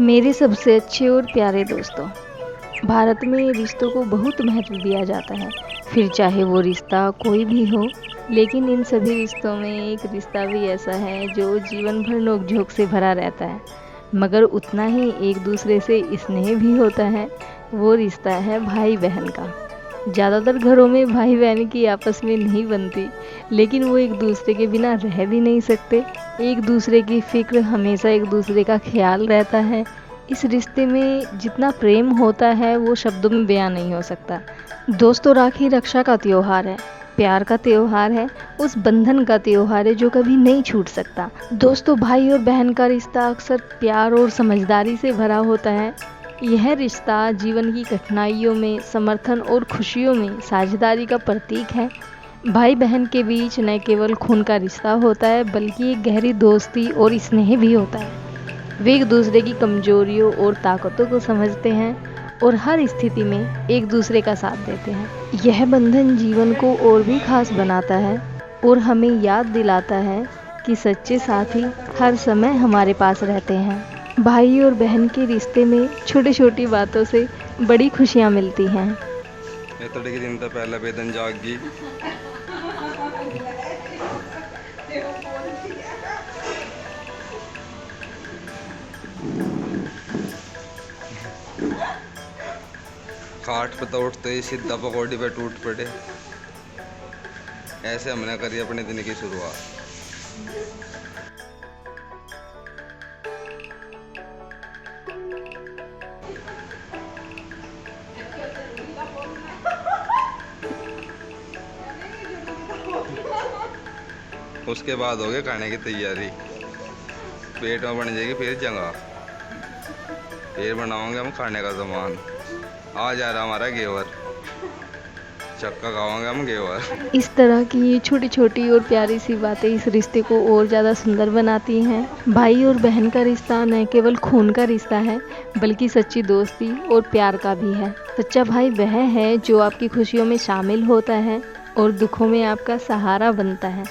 मेरे सबसे अच्छे और प्यारे दोस्तों, भारत में रिश्तों को बहुत महत्व दिया जाता है। फिर चाहे वो रिश्ता कोई भी हो, लेकिन इन सभी रिश्तों में एक रिश्ता भी ऐसा है जो जीवन भर नोक-झोंक से भरा रहता है, मगर उतना ही एक दूसरे से स्नेह भी होता है। वो रिश्ता है भाई बहन का। ज़्यादातर घरों में भाई बहन की आपस में नहीं बनती, लेकिन वो एक दूसरे के बिना रह भी नहीं सकते। एक दूसरे की फ़िक्र, हमेशा एक दूसरे का ख्याल रहता है। इस रिश्ते में जितना प्रेम होता है वो शब्दों में बयां नहीं हो सकता। दोस्तों, राखी रक्षा का त्योहार है, प्यार का त्योहार है, उस बंधन का त्योहार है जो कभी नहीं छूट सकता। दोस्तों, भाई और बहन का रिश्ता अक्सर प्यार और समझदारी से भरा होता है। यह रिश्ता जीवन की कठिनाइयों में, समर्थन और खुशियों में साझेदारी का प्रतीक है। भाई बहन के बीच न केवल खून का रिश्ता होता है, बल्कि एक गहरी दोस्ती और स्नेह भी होता है। वे एक दूसरे की कमजोरियों और ताकतों को समझते हैं और हर स्थिति में एक दूसरे का साथ देते हैं। यह बंधन जीवन को और भी खास बनाता है और हमें याद दिलाता है कि सच्चे साथी हर समय हमारे पास रहते हैं। भाई और बहन के रिश्ते में छोटी छोटी बातों से बड़ी खुशियाँ मिलती हैं। के दिन तो पहला वेदन जागी खाट पे तो उठते ही सीधा पकौड़ी पे टूट पड़े। ऐसे हमने करी अपने दिन की शुरुआत। उसके बाद हो गए खाने की तैयारी। पेट में बन जाएगी फिर जगह, फिर बनाओगे हम खाने का सामान। आ जा रहा हमारा घेवर, चक्का खाओगे हम घेवर। इस तरह की ये छोटी छोटी और प्यारी सी बातें इस रिश्ते को और ज़्यादा सुंदर बनाती हैं। भाई और बहन का रिश्ता न केवल खून का रिश्ता है, बल्कि सच्ची दोस्ती और प्यार का भी है। सच्चा भाई वह है जो आपकी खुशियों में शामिल होता है और दुखों में आपका सहारा बनता है।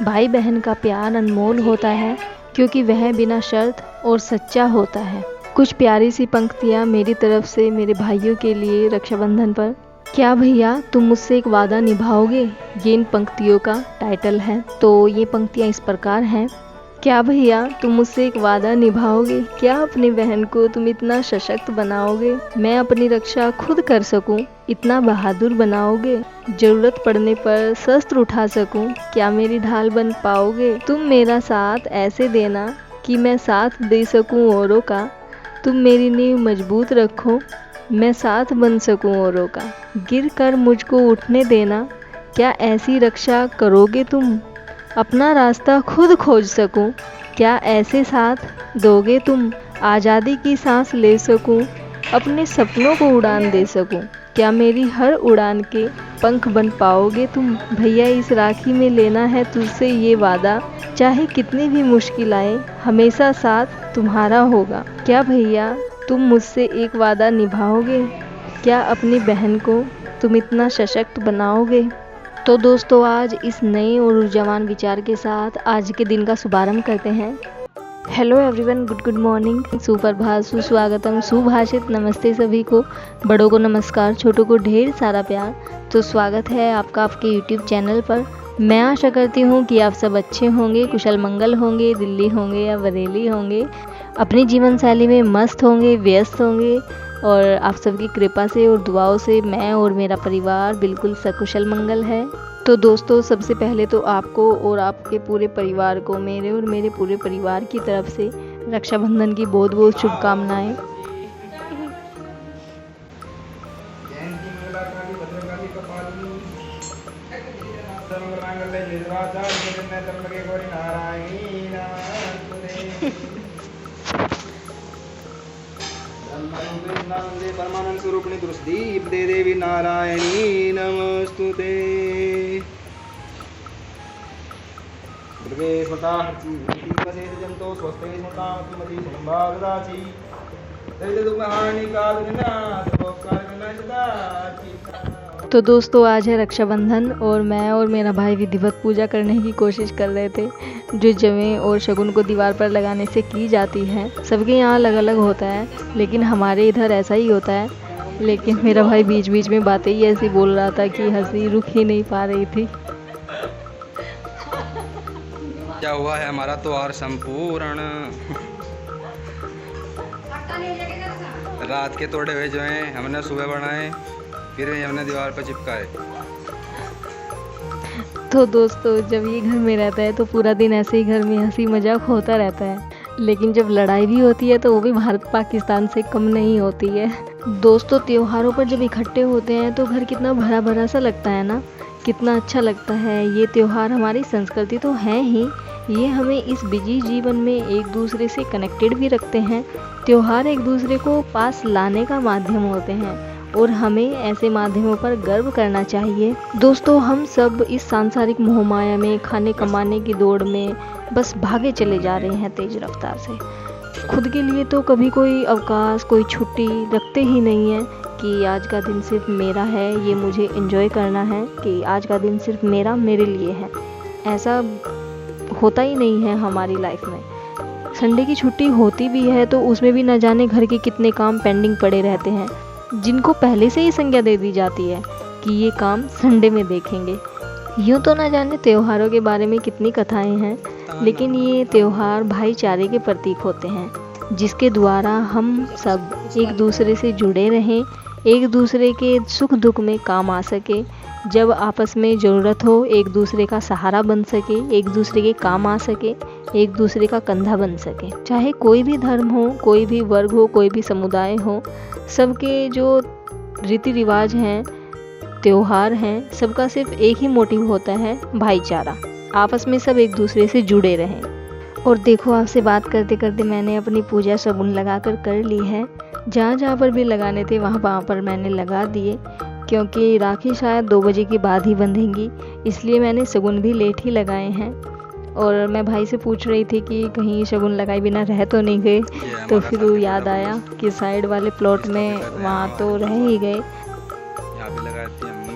भाई बहन का प्यार अनमोल होता है, क्योंकि वह बिना शर्त और सच्चा होता है। कुछ प्यारी सी पंक्तियाँ मेरी तरफ से मेरे भाइयों के लिए रक्षाबंधन पर। क्या भैया तुम मुझसे एक वादा निभाओगे, ये इन पंक्तियों का टाइटल है। तो ये पंक्तियाँ इस प्रकार हैं। क्या भैया तुम मुझसे एक वादा निभाओगे, क्या अपनी बहन को तुम इतना सशक्त बनाओगे, मैं अपनी रक्षा खुद कर सकूं, इतना बहादुर बनाओगे, जरूरत पड़ने पर शस्त्र उठा सकूं, क्या मेरी ढाल बन पाओगे, तुम मेरा साथ ऐसे देना कि मैं साथ दे सकूं औरों का, तुम मेरी नींव मजबूत रखो, मैं साथ बन सकूं औरों का, गिर कर मुझको उठने देना, क्या ऐसी रक्षा करोगे तुम, अपना रास्ता खुद खोज सकूं, क्या ऐसे साथ दोगे तुम, आज़ादी की सांस ले सकूं, अपने सपनों को उड़ान दे सकूं, क्या मेरी हर उड़ान के पंख बन पाओगे तुम। भैया इस राखी में लेना है तुझसे ये वादा, चाहे कितनी भी मुश्किल आए हमेशा साथ तुम्हारा होगा। क्या भैया तुम मुझसे एक वादा निभाओगे, क्या अपनी बहन को तुम इतना सशक्त बनाओगे। तो दोस्तों, आज इस नए और ऊर्जावान विचार के साथ आज के दिन का शुभारंभ करते हैं। हेलो एवरीवन, गुड मॉर्निंग, सुप्रभात, सुस्वागतम, सुभाषित, नमस्ते सभी को। बड़ों को नमस्कार, छोटों को ढेर सारा प्यार। तो स्वागत है आपका आपके यूट्यूब चैनल पर। मैं आशा करती हूँ कि आप सब अच्छे होंगे, कुशल मंगल होंगे, दिल्ली होंगे या बरेली होंगे, अपनी जीवन शैली में मस्त होंगे, व्यस्त होंगे, और आप सबकी कृपा से और दुआओं से मैं और मेरा परिवार बिल्कुल सकुशल मंगल है। तो दोस्तों, सबसे पहले तो आपको और आपके पूरे परिवार को मेरे और मेरे पूरे परिवार की तरफ से रक्षाबंधन की बहुत बहुत शुभकामनाएं। परमानंद स्वरूपिणी दृष्टि देवी नारायणी नमस्तुते। दुर्गे स्मृता जंतो स्वस्ते स्मृता मति संभावदाची दुख हानि काल तो दोस्तों आज है रक्षाबंधन और मैं और मेरा भाई विधिवत पूजा करने की कोशिश कर रहे थे, जो जवें और शगुन को दीवार पर लगाने से की जाती है। सबके यहाँ अलग अलग होता है, लेकिन हमारे इधर ऐसा ही होता है। लेकिन मेरा भाई बीच बीच में बातें ही ऐसी बोल रहा था कि हंसी रुक ही नहीं पा रही थी। क्या हुआ है हमारा त्योहार संपूर्ण। रात के तोड़े हुए जो हैं हमने सुबह बनाए, फिर हमने दीवार पर चिपकाए। तो दोस्तों जब ये घर में रहता है तो पूरा दिन ऐसे ही घर में हंसी मजाक होता रहता है, लेकिन जब लड़ाई भी होती है तो वो भी भारत पाकिस्तान से कम नहीं होती है। दोस्तों त्योहारों पर जब इकट्ठे होते हैं तो घर कितना भरा भरा सा लगता है ना, कितना अच्छा लगता है। ये त्योहार हमारी संस्कृति तो है ही, ये हमें इस बिजी जीवन में एक दूसरे से कनेक्टेड भी रखते हैं। त्योहार एक दूसरे को पास लाने का माध्यम होते हैं और हमें ऐसे माध्यमों पर गर्व करना चाहिए। दोस्तों हम सब इस सांसारिक मोहमाया में खाने कमाने की दौड़ में बस भागे चले जा रहे हैं तेज रफ्तार से। खुद के लिए तो कभी कोई अवकाश, कोई छुट्टी रखते ही नहीं है कि आज का दिन सिर्फ मेरा है, ये मुझे एंजॉय करना है, कि आज का दिन सिर्फ मेरे लिए है। ऐसा होता ही नहीं है हमारी लाइफ में। संडे की छुट्टी होती भी है तो उसमें भी न जाने घर के कितने काम पेंडिंग पड़े रहते हैं, जिनको पहले से ही संज्ञा दे दी जाती है कि ये काम संडे में देखेंगे। यूँ तो न जाने त्योहारों के बारे में कितनी कथाएं हैं, लेकिन ये त्योहार भाईचारे के प्रतीक होते हैं, जिसके द्वारा हम सब एक दूसरे से जुड़े रहें, एक दूसरे के सुख दुख में काम आ सके, जब आपस में ज़रूरत हो एक दूसरे का सहारा बन सके, एक दूसरे के काम आ सके, एक दूसरे का कंधा बन सके। चाहे कोई भी धर्म हो, कोई भी वर्ग हो, कोई भी समुदाय हो, सबके जो रीति रिवाज हैं, त्योहार हैं, सबका सिर्फ एक ही मोटिव होता है, भाईचारा। आपस में सब एक दूसरे से जुड़े रहें। और देखो आपसे बात करते करते मैंने अपनी पूजा शगुन लगाकर कर ली है। जहाँ जहाँ पर भी लगाने थे वहाँ पर मैंने लगा दिए, क्योंकि राखी शायद 2 बजे के बाद ही बंधेंगी, इसलिए मैंने शगुन भी लेट ही लगाए हैं। और मैं भाई से पूछ रही थी कि कहीं शगुन लगाए बिना रह तो नहीं गए, तो फिर वो याद आया कि साइड वाले प्लॉट में वहाँ तो रह ही गए। यहाँ पे लगाई थी हमने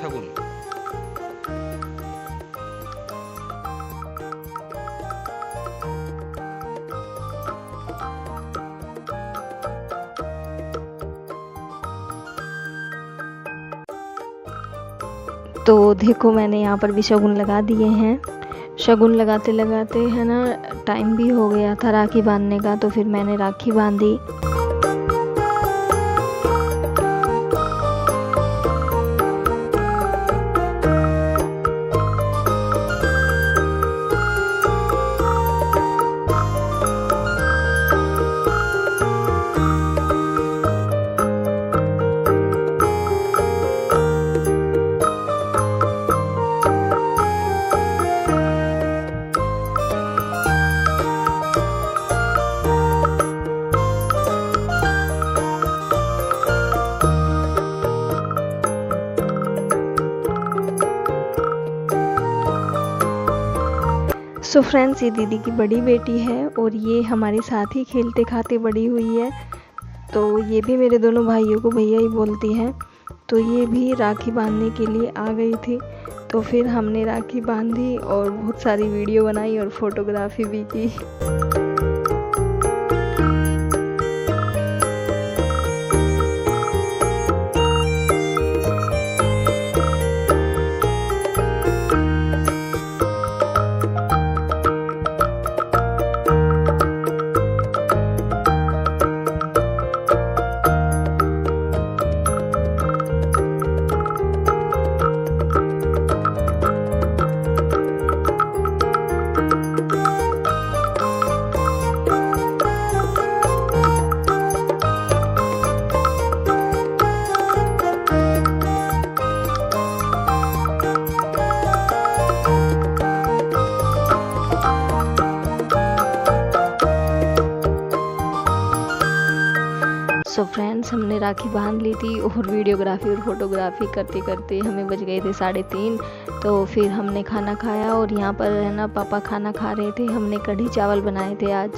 शगुन। तो देखो मैंने यहाँ पर भी शगुन लगा दिए हैं। शगुन लगाते लगाते है ना टाइम भी हो गया था राखी बांधने का, तो फिर मैंने राखी बांधी। सो फ्रेंड्स ये दीदी की बड़ी बेटी है और ये हमारे साथ ही खेलते खाते बड़ी हुई है, तो ये भी मेरे दोनों भाइयों को भैया ही बोलती है। तो ये भी राखी बांधने के लिए आ गई थी, तो फिर हमने राखी बांधी और बहुत सारी वीडियो बनाई और फोटोग्राफी भी की। सो फ्रेंड्स हमने राखी बांध ली थी और वीडियोग्राफी और फोटोग्राफी करते करते हमें बज गए थे 3:30। तो फिर हमने खाना खाया और यहाँ पर है ना पापा खाना खा रहे थे। हमने कढ़ी चावल बनाए थे आज।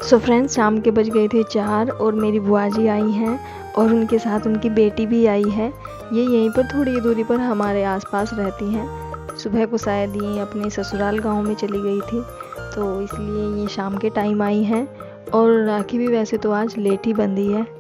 सो फ्रेंड्स, शाम के बज गए थे 4 और मेरी बुआ जी आई हैं और उनके साथ उनकी बेटी भी आई है। ये यहीं पर थोड़ी दूरी पर हमारे आसपास रहती हैं। सुबह को शायद ये अपने ससुराल गांव में चली गई थी, तो इसलिए ये शाम के टाइम आई हैं। और राखी भी वैसे तो आज लेट ही बंधी है,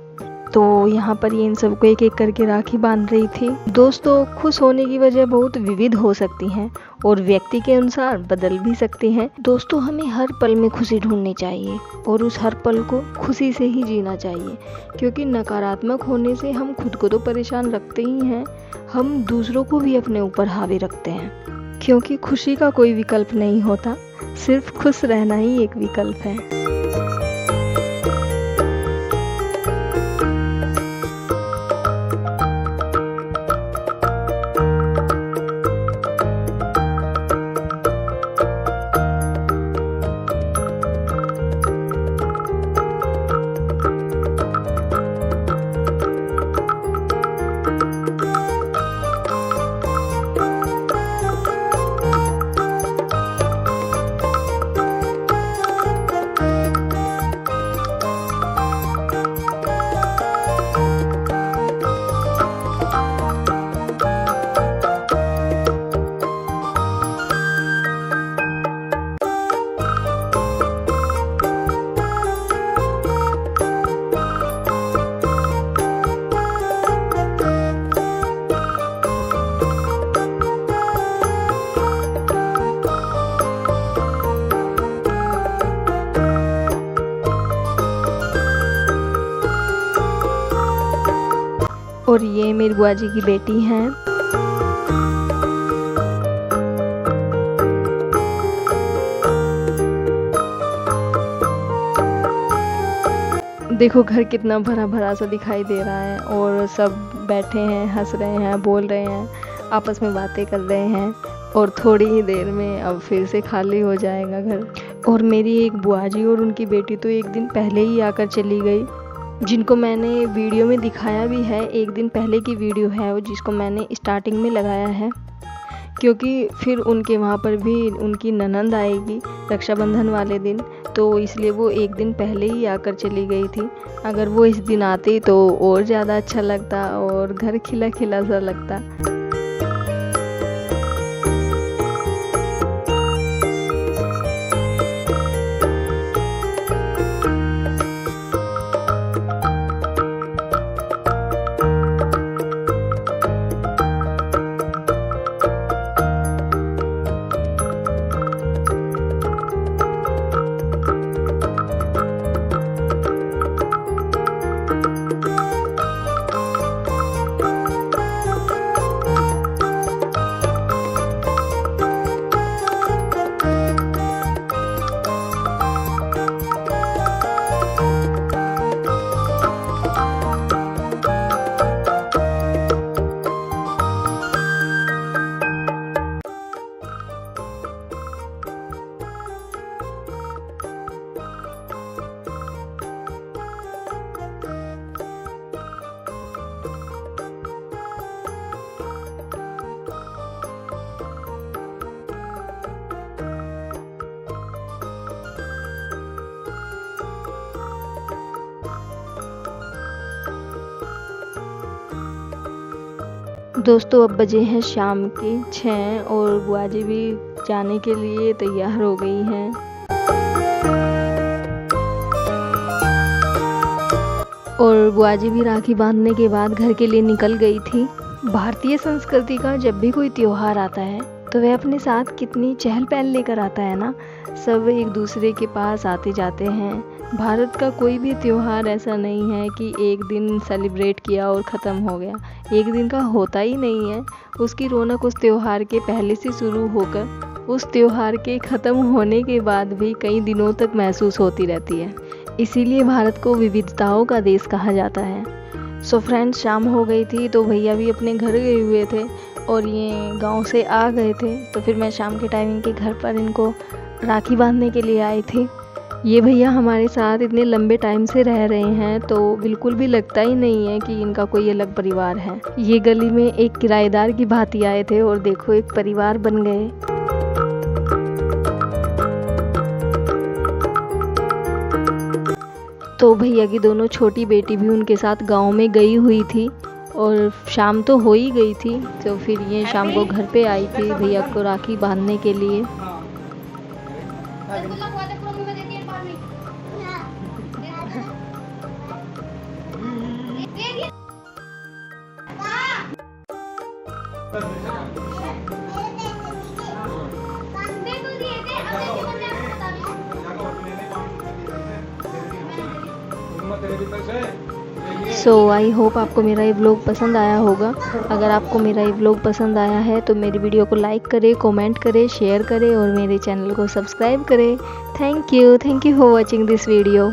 तो यहाँ पर ये इन सबको एक एक करके राखी बांध रही थी। दोस्तों, खुश होने की वजह बहुत विविध हो सकती हैं और व्यक्ति के अनुसार बदल भी सकती हैं। दोस्तों, हमें हर पल में खुशी ढूंढनी चाहिए और उस हर पल को खुशी से ही जीना चाहिए, क्योंकि नकारात्मक होने से हम खुद को तो परेशान रखते ही हैं, हम दूसरों को भी अपने ऊपर हावी रखते हैं। क्योंकि खुशी का कोई विकल्प नहीं होता, सिर्फ खुश रहना ही एक विकल्प है। और ये मेरी बुआ जी की बेटी हैं। देखो घर कितना भरा भरा सा दिखाई दे रहा है और सब बैठे हैं, हंस रहे हैं, बोल रहे हैं, आपस में बातें कर रहे हैं और थोड़ी ही देर में अब फिर से खाली हो जाएगा घर। और मेरी एक बुआ जी और उनकी बेटी तो एक दिन पहले ही आकर चली गई, जिनको मैंने वीडियो में दिखाया भी है। एक दिन पहले की वीडियो है वो, जिसको मैंने स्टार्टिंग में लगाया है, क्योंकि फिर उनके वहाँ पर भी उनकी ननंद आएगी रक्षाबंधन वाले दिन, तो इसलिए वो एक दिन पहले ही आकर चली गई थी। अगर वो इस दिन आती तो और ज़्यादा अच्छा लगता और घर खिला खिला सा लगता। दोस्तों, अब बजे हैं शाम के 6 और बुआ जी भी जाने के लिए तैयार हो गई हैं। और बुआ जी भी राखी बांधने के बाद घर के लिए निकल गई थी। भारतीय संस्कृति का जब भी कोई त्योहार आता है तो वह अपने साथ कितनी चहल पहल लेकर आता है ना। सब एक दूसरे के पास आते जाते हैं। भारत का कोई भी त्योहार ऐसा नहीं है कि एक दिन सेलिब्रेट किया और ख़त्म हो गया। एक दिन का होता ही नहीं है। उसकी रौनक उस त्योहार के पहले से शुरू होकर उस त्योहार के ख़त्म होने के बाद भी कई दिनों तक महसूस होती रहती है। इसीलिए भारत को विविधताओं का देश कहा जाता है। सो फ्रेंड्स, शाम हो गई थी तो भैया भी अपने घर गए हुए थे और ये गांव से आ गए थे, तो फिर मैं शाम के टाइम इनके घर पर इनको राखी बांधने के लिए आई थी। ये भैया हमारे साथ इतने लंबे टाइम से रह रहे हैं तो बिल्कुल भी लगता ही नहीं है कि इनका कोई अलग परिवार है। ये गली में एक किराएदार की भांति आए थे और देखो एक परिवार बन गए। तो भैया की दोनों छोटी बेटी भी उनके साथ गांव में गई हुई थी और शाम तो हो ही गई थी, तो फिर ये शाम को घर पे आई थी भैया को राखी बांधने के लिए। सो आई होप आपको मेरा ये व्लॉग पसंद आया होगा। अगर आपको मेरा ये व्लॉग पसंद आया है तो मेरी वीडियो को लाइक करें, कमेंट करें, शेयर करें और मेरे चैनल को सब्सक्राइब करें। Thank you for watching this video.